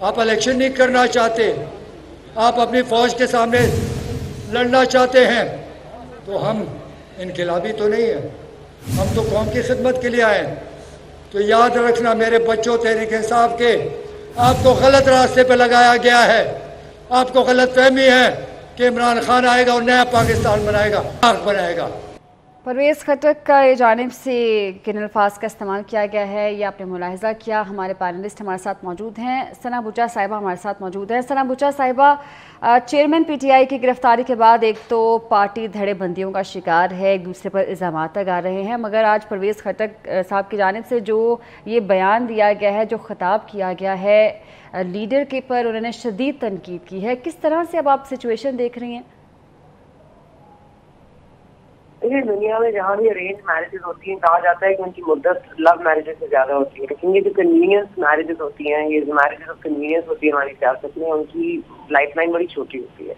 آپ الیکشن نہیں کرنا چاہتے, آپ اپنی فوج کے سامنے لڑنا چاہتے ہیں, تو ہم انقلابی تو نہیں ہیں, ہم تو قوم کی خدمت کے لیے آئے ہیں. تو یاد رکھنا میرے بچوں تحریک انصاف کے, آپ کو غلط راستے پہ لگایا گیا ہے. آپ کو غلط فہمی ہے کہ عمران خان آئے گا اور نیا پاکستان بنائے گا. پرویز خٹک کا جانب سے کن الفاظ کا استعمال کیا گیا ہے یہ آپ نے ملاحظہ کیا. ہمارے پینلسٹ ہمارے ساتھ موجود ہیں, ثنا بچا صاحبہ ہمارے ساتھ موجود ہیں. ثنا بچا صاحبہ, چیئرمین پی ٹی آئی کی گرفتاری کے بعد ایک تو پارٹی دھڑے بندیوں کا شکار ہے, ایک دوسرے پر الزامات لگا رہے ہیں, مگر آج پرویز خٹک صاحب کی جانب سے جو یہ بیان دیا گیا ہے, جو خطاب کیا گیا ہے لیڈر کے پر, انہوں نے شدید تنقید کی ہے. کس طرح سے اب آپ سچویشن دیکھ رہی ہیں؟ دنیا میں جہاں بھی ارینج میرجز ہوتی ہیں کہا جاتا ہے کہ ان کی مدت لو میرجز سے زیادہ ہوتی ہے, لیکن یہ جو کنوینئنس میرجز ہوتی ہیں, یہ میرجز آف کنوینئنس ہوتی ہے ہماری سیاست میں, ان کی لائف لائن بڑی چھوٹی ہوتی ہے.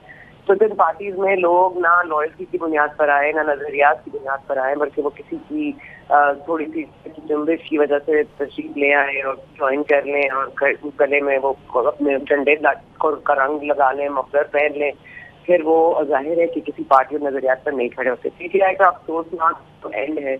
تو جن پارٹیز میں لوگ نہ لائلٹی کی بنیاد پر آئے, نہ نظریات کی بنیاد پر آئے, بلکہ وہ کسی کی تھوڑی سی جنبش کی وجہ سے تشریف لے آئے اور جوائن کر لیں اور گلے میں وہ اپنے جھنڈے کا رنگ لگا لیں, مفلر پہن لیں, پھر وہ ظاہر ہے کہ کسی پارٹی اور نظریات پر نہیں کھڑے ہوتے. پی ٹی آئی کا افسوسناک اینڈ ہے,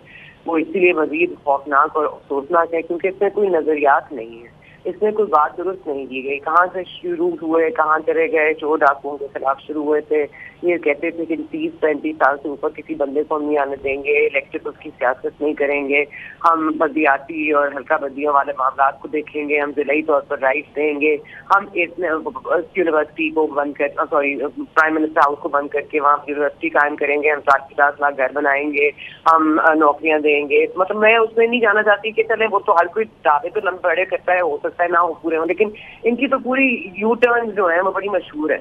وہ اسی لیے مزید خوفناک اور افسوسناک ہے کیونکہ اس میں کوئی نظریات نہیں ہے, اس میں کوئی بات درست نہیں کی گئی. کہاں سے شروع ہوئے, کہاں چلے گئے, چور ڈاکوؤں کے خلاف شروع ہوئے تھے, یہ کہتے تھے کہ 30-35 سال سے اوپر کسی بندے کو ہم نہیں آنے دیں گے, الیکٹڈ اس کی سیاست نہیں کریں گے, ہم بدیاتی اور ہلکا بدیوں والے معاملات کو دیکھیں گے, ہم ضلعی طور پر رائٹ دیں گے, ہم یونیورسٹی کو بند کر پرائم منسٹر ہاؤس کو بند کر کے وہاں یونیورسٹی قائم کریں گے, ہم 50 لاکھ گھر بنائیں گے, ہم نوکریاں دیں گے. مطلب میں اس میں نہیں جانا چاہتی کہ چلے وہ تو ہر کوئی دعوے تو لمبے بڑے کرتا ہے, ہو سکتا ہے نہ ہو پورے ہوں, لیکن ان کی تو پوری یو ٹرن جو ہے وہ بڑی مشہور ہے.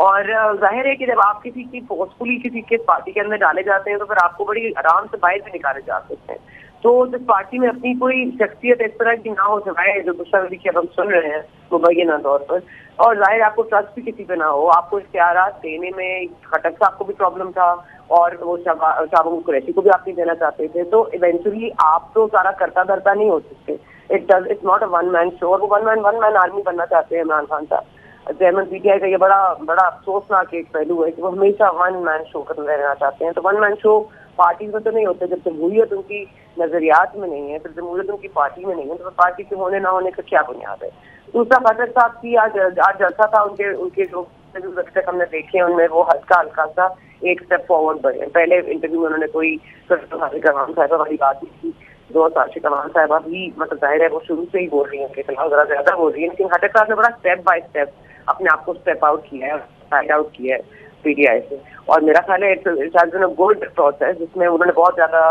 اور ظاہر ہے کہ جب آپ کسی کی فورسفلی کسی کے پارٹی کے اندر ڈالے جاتے ہیں تو پھر آپ کو بڑی آرام سے باہر بھی نکالے جا سکتے ہیں. تو جس پارٹی میں اپنی کوئی شخصیت اس طرح کی نہ ہو سوائے جو دوسرا کی اب ہم سن رہے ہیں مبینہ طور پر, اور ظاہر آپ کو ٹرسٹ بھی کسی پہ نہ ہو, آپ کو اختیارات دینے میں خٹک صاحب کو بھی پرابلم تھا اور وہ شاہبہ قریشی کو بھی آپ نہیں دینا چاہتے تھے, تو ایونچولی آپ تو سارا کرتا دھرتا نہیں ہو سکتے. اٹس ناٹ اے ون مین شو, اور وہ ون مین آرمی بننا چاہتے ہیں عمران خان صاحب. چیئرمین پی ٹی آئی کا یہ بڑا افسوسناک ایک پہلو ہے کہ وہ ہمیشہ ون مین شو کرنے رہنا چاہتے ہیں. تو ون مین شو پارٹیز میں تو نہیں ہوتے, جب جمہوریت ان کی نظریات میں نہیں ہے, پھر جمہوریت ان کی پارٹی میں نہیں ہے, تو پارٹی کے ہونے نہ ہونے کا کیا بنیاد ہے. دوسرا خٹک صاحب کی آج جلسہ تھا, ان کے جو ابھی تک ہم نے دیکھے ان میں وہ ہلکا سا ایک اسٹیپ فارورڈ بڑھے. پہلے انٹرویو میں انہوں نے کوئی کمال صاحبہ والی بات نہیں کی, 2 سال سے کمال صاحبہ بھی مطلب ظاہر ہے وہ شروع سے ہی بول رہی ہیں کہ فی الحال ذرا زیادہ بول رہی ہیں, لیکن خٹک صاحب نے بڑا اسٹیپ بائی اسٹیپ اپنے آپ کو اسٹیپ آؤٹ کیا ہے, سائڈ آؤٹ کیا ہے پی ٹی آئی سے. اور میرا خیال ہے it's has been a good process جس میں انہوں نے بہت زیادہ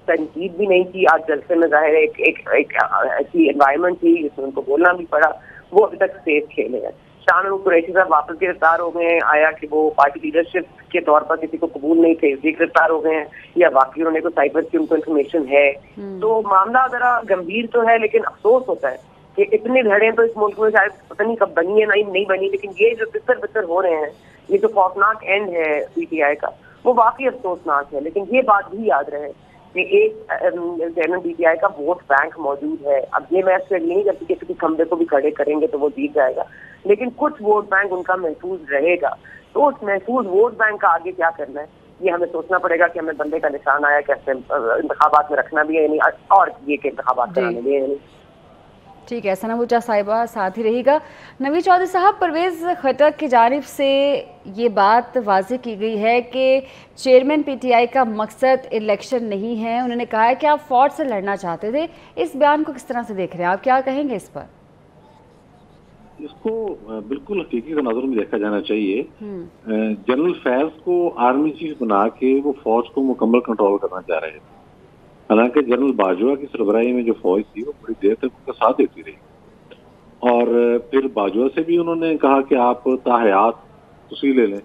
تنقید بھی نہیں کی. آج جلسے میں ظاہر ہے ایک ایسی انوائرمنٹ تھی جس میں ان کو بولنا بھی پڑا, وہ ابھی تک سیف کھیلے ہیں. شاہ محمود قریشی صاحب واپس گرفتار ہو گئے ہیں, آیا کہ وہ پارٹی لیڈرشپ کے طور پر کسی کو قبول نہیں تھے اس لیے گرفتار ہو گئے ہیں, یا واقعی انہوں نے کوئی سائبر کی ان کو انفارمیشن ہے. تو معاملہ ذرا گمبھیر تو ہے, لیکن افسوس ہوتا ہے کہ اتنے دھڑے تو اس ملک میں شاید پتہ نہیں کب بنی ہے نہیں بنی, لیکن یہ جو بتر ہو رہے ہیں, یہ جو خوفناک اینڈ ہے پی ٹی آئی کا, وہ واقعی افسوسناک ہے. لیکن یہ بات بھی یاد رہے کہ ایک چیئرمین پی ٹی آئی کا ووٹ بینک موجود ہے. اب یہ میں ایسے نہیں کرتی کہ کسی کھمبے کو بھی کھڑے کریں گے تو وہ جیت جائے گا, لیکن کچھ ووٹ بینک ان کا محفوظ رہے گا. تو اس محفوظ ووٹ بینک کا آگے کیا کرنا ہے یہ ہمیں سوچنا پڑے گا کہ ہمیں بندے کا نشان آیا کیسے انتخابات میں رکھنا بھی ہے نہیں, اور یہ کہ انتخابات کرانے بھی ہے نہیں. ٹھیک ہے, ثنا بچا صاحبہ ساتھ ہی رہے گا. نوید چودھری صاحب, پرویز خٹک کی جانب سے یہ بات واضح کی گئی ہے کہ چیئرمین پی ٹی آئی کا مقصد الیکشن نہیں ہے. انہوں نے کہا ہے کہ آپ فوج سے لڑنا چاہتے تھے. اس بیان کو کس طرح سے دیکھ رہے ہیں آپ, کیا کہیں گے اس پر؟ اس کو بالکل حقیقی نظر میں دیکھا جانا چاہیے. جنرل فیض کو آرمی چیف بنا کے وہ فوج کو مکمل کنٹرول کرنا چاہ رہے تھے. حالانکہ جنرل باجوہ کی سربراہی میں جو فوج تھی وہ بڑی دیر تک ان کا ساتھ دیتی رہی, اور پھر باجوہ سے بھی انہوں نے کہا کہ آپ تاحیات اسی لے لیں.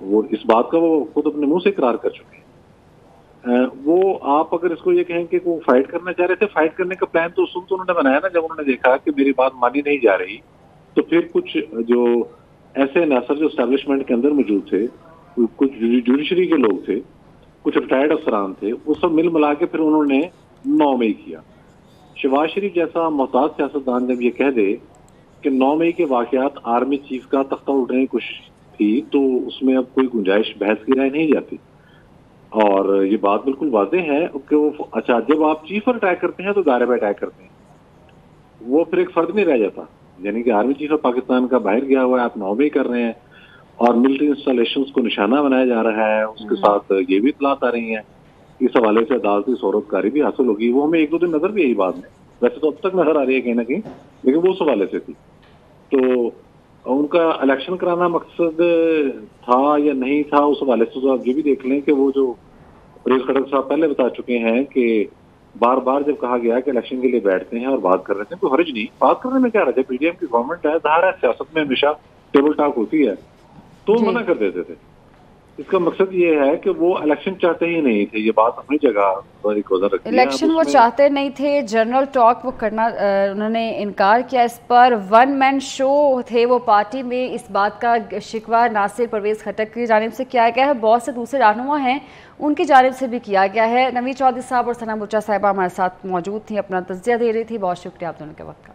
وہ اس بات کا وہ خود اپنے منہ سے اقرار کر چکے ہیں. وہ آپ اگر اس کو یہ کہیں کہ وہ فائٹ کرنا چاہ رہے تھے, فائٹ کرنے کا پلان تو اس وقت انہوں نے بنایا نا جب انہوں نے دیکھا کہ میری بات مانی نہیں جا رہی. تو پھر کچھ جو ایسے عناصر جو اسٹیبلشمنٹ کے اندر موجود تھے, کچھ جوڈیشری کے لوگ تھے, کچھ ریٹائرڈ افسران تھے, وہ سب مل ملا کے پھر انہوں نے 9 مئی کیا. شہباز شریف جیسا محتاط سیاستدان جب یہ کہہ دے کہ 9 مئی کے واقعات آرمی چیف کا تختہ اٹھنے کی کوشش تھی تو اس میں اب کوئی گنجائش بحث کی رائے نہیں جاتی، اور یہ بات بالکل واضح ہے کہ وہ اچھا جب آپ چیف پر اٹیک کرتے ہیں تو دائرے پہ اٹیک کرتے ہیں، وہ پھر ایک فرد نہیں رہ جاتا، یعنی کہ آرمی چیف پاکستان کا باہر گیا ہوا ہے، آپ 9 مئی کر رہے ہیں اور ملٹری انسٹالیشنز کو نشانہ بنایا جا رہا ہے، اس کے ساتھ یہ بھی اطلاعات آ رہی ہیں، اس حوالے سے عدالتی صورتکاری بھی حاصل ہوگی، وہ ہمیں 1-2 دن نظر بھی یہی بات میں، ویسے تو اب تک نظر آ رہی ہے کہیں نہ کہیں، لیکن وہ اس حوالے سے تھی۔ تو ان کا الیکشن کرانا مقصد تھا یا نہیں تھا، اس حوالے سے تو آپ یہ بھی دیکھ لیں کہ وہ جو پرویز خٹک صاحب پہلے بتا چکے ہیں کہ بار بار جب کہا گیا کہ الیکشن کے لیے بیٹھتے ہیں اور بات کر رہے تھے، کوئی حرج نہیں، بات کرنے میں کیا رہا ہے، پی ڈی ایم کی گورنمنٹ ہے، ظاہر ہے سیاست میں ہمیشہ ٹیبل ٹاک ہوتی ہے، تو منع کر دیتے تھے۔ اس کا مقصد یہ ہے کہ وہ الیکشن چاہتے ہی نہیں تھے، یہ بات اپنی جگہ ایک وزن رکھتی ہے۔ الیکشن وہ چاہتے نہیں تھے، جنرل ٹاک وہ کرنا انہوں نے انکار کیا اس پر، ون مین شو تھے وہ پارٹی میں، اس بات کا شکوہ ناصر پرویز خٹک کی جانب سے کیا گیا ہے، بہت سے دوسرے رہنما ہیں ان کی جانب سے بھی کیا گیا ہے۔ نوید چودھری صاحب اور ثنا بچا صاحبہ ہمارے ساتھ موجود تھیں، اپنا تجزیہ دے رہی تھی، بہت شکریہ آپ دونوں کے وقت کا۔